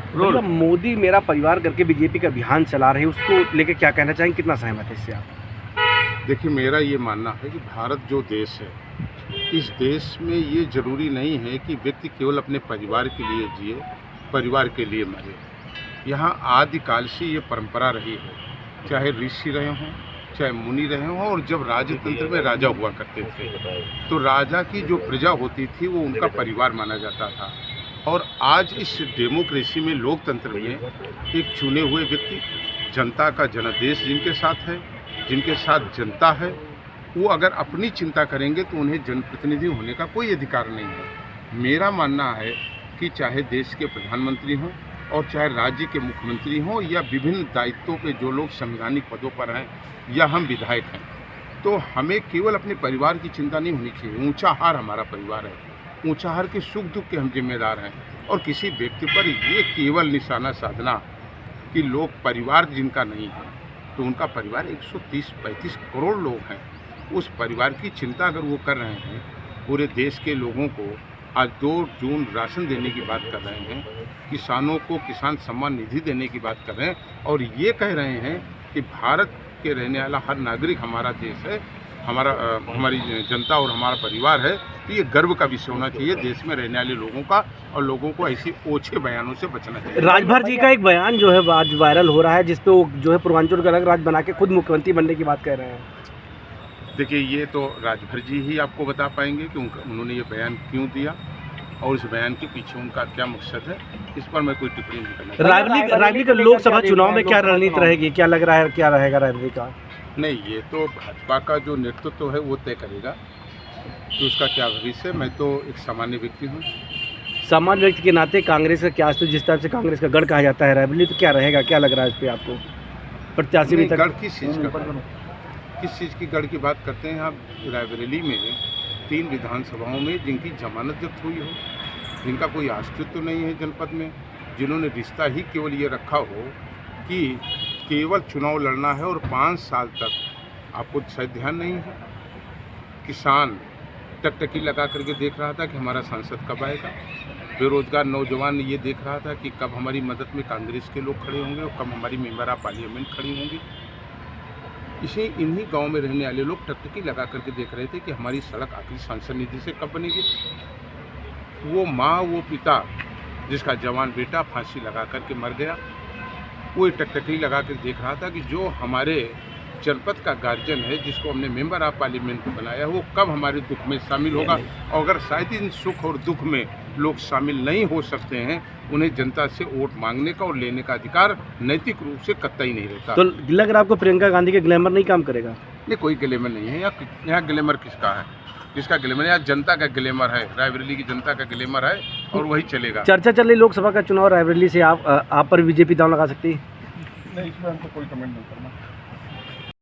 भैया मोदी मेरा परिवार करके बीजेपी का अभियान चला रहे हैं, उसको लेके क्या कहना चाहेंगे, कितना सहमत है इससे आप? देखिए, मेरा ये मानना है कि भारत जो देश है, इस देश में ये ज़रूरी नहीं है कि व्यक्ति केवल अपने परिवार के लिए जिए, परिवार के लिए मरे। यहाँ आदिकाल से ये परंपरा रही है, चाहे ऋषि रहे हों, चाहे मुनि रहे हों, और जब राजतंत्र में राजा हुआ करते थे तो राजा की जो प्रजा होती थी वो उनका परिवार माना जाता था। और आज इस डेमोक्रेसी में, लोकतंत्र में, एक चुने हुए व्यक्ति, जनता का जनादेश जिनके साथ है, जिनके साथ जनता है, वो अगर अपनी चिंता करेंगे तो उन्हें जनप्रतिनिधि होने का कोई अधिकार नहीं है। मेरा मानना है कि चाहे देश के प्रधानमंत्री हों और चाहे राज्य के मुख्यमंत्री हों या विभिन्न दायित्वों पे जो लोग संवैधानिक पदों पर हैं या हम विधायक हैं, तो हमें केवल अपने परिवार की चिंता नहीं होनी चाहिए। ऊंचाहार हमारा परिवार है, ऊंचाहार के सुख दुख के हम जिम्मेदार हैं। और किसी व्यक्ति पर ये केवल निशाना साधना कि लोग परिवार जिनका नहीं है, तो उनका परिवार 130-135 करोड़ लोग हैं, उस परिवार की चिंता अगर वो कर रहे हैं, पूरे देश के लोगों को आज 2 जून राशन देने की बात कर रहे हैं, किसानों को किसान सम्मान निधि देने की बात कर रहे हैं, और ये कह रहे हैं कि भारत के रहने वाला हर नागरिक हमारा देश है, हमारी जनता और हमारा परिवार है, तो ये गर्व का विषय होना चाहिए देश में रहने वाले लोगों का, और लोगों को ऐसी ओछे बयानों से बचना चाहिए। राजभर जी का एक बयान जो है आज वायरल हो रहा है, जिसपे वो जो है पूर्वांचल का अलग राज्य बना के खुद मुख्यमंत्री बनने की बात कह रहे हैं। देखिए, ये तो राजभर जी ही आपको बता पाएंगे कि उन्होंने ये बयान क्यों दिया और इस बयान के पीछे उनका क्या मकसद है। इस पर मैं कोई टिप्पणी नहीं करना चाहता। रायबरेली का लोकसभा चुनाव में क्या रणनीति रहेगी, क्या लग रहा है, क्या रहेगा रायबरेली का? नहीं, ये तो भाजपा का जो नेतृत्व है वो तय करेगा कि उसका क्या भविष्य है। मैं तो एक सामान्य व्यक्ति हूँ। सामान्य व्यक्ति के नाते कांग्रेस का क्या, जिस तरह से कांग्रेस का गढ़ कहा जाता है रायबरेली, तो क्या रहेगा, क्या लग रहा है इस पर आपको? प्रत्याशी भी गढ़ किस चीज़ की गढ़ की बात करते हैं आप? रायबरेली में 3 विधानसभाओं में जिनकी जमानत जब्त हुई हो, जिनका कोई अस्तित्व नहीं है जनपद में, जिन्होंने रिश्ता ही केवल ये रखा हो कि केवल चुनाव लड़ना है, और 5 साल तक आपको शायद ध्यान नहीं है, किसान टकटकी लगा करके देख रहा था कि हमारा सांसद कब आएगा। बेरोजगार नौजवान ये देख रहा था कि कब हमारी मदद में कांग्रेस के लोग खड़े होंगे और कब हमारी मेंबर ऑफ पार्लियामेंट खड़ी होंगी। इन्हीं गांव में रहने वाले लोग टकटकी लगा करके देख रहे थे कि हमारी सड़क आखिरी सांसद निधि से कब बनेगी। वो माँ, वो पिता जिसका जवान बेटा फांसी लगा करके मर गया, वो टकटकी लगा कर देख रहा था कि जो हमारे जनपद का गार्जियन है, जिसको हमने मेंबर ऑफ पार्लियामेंट बनाया, वो कब हमारे दुख में शामिल होगा। और अगर शायद इन सुख और दुख में लोग शामिल नहीं हो सकते हैं, उन्हें जनता से वोट मांगने का और लेने का अधिकार नैतिक रूप से कतई नहीं रहता। तो लग रहा है आपको प्रियंका गांधी के ग्लैमर नहीं काम करेगा? ये कोई ग्लैमर नहीं है। यहाँ ग्लैमर किसका है? किसका ग्लैमर है? यहाँ जनता का ग्लैमर है, रायबरेली की जनता का ग्लैमर है, और वही चलेगा। चर्चा चल रही लोकसभा का चुनाव रायबरेली से, आप पर बीजेपी दांव लगा सकती है? नहीं, इसमें हमको कोई कमेंट नहीं करना।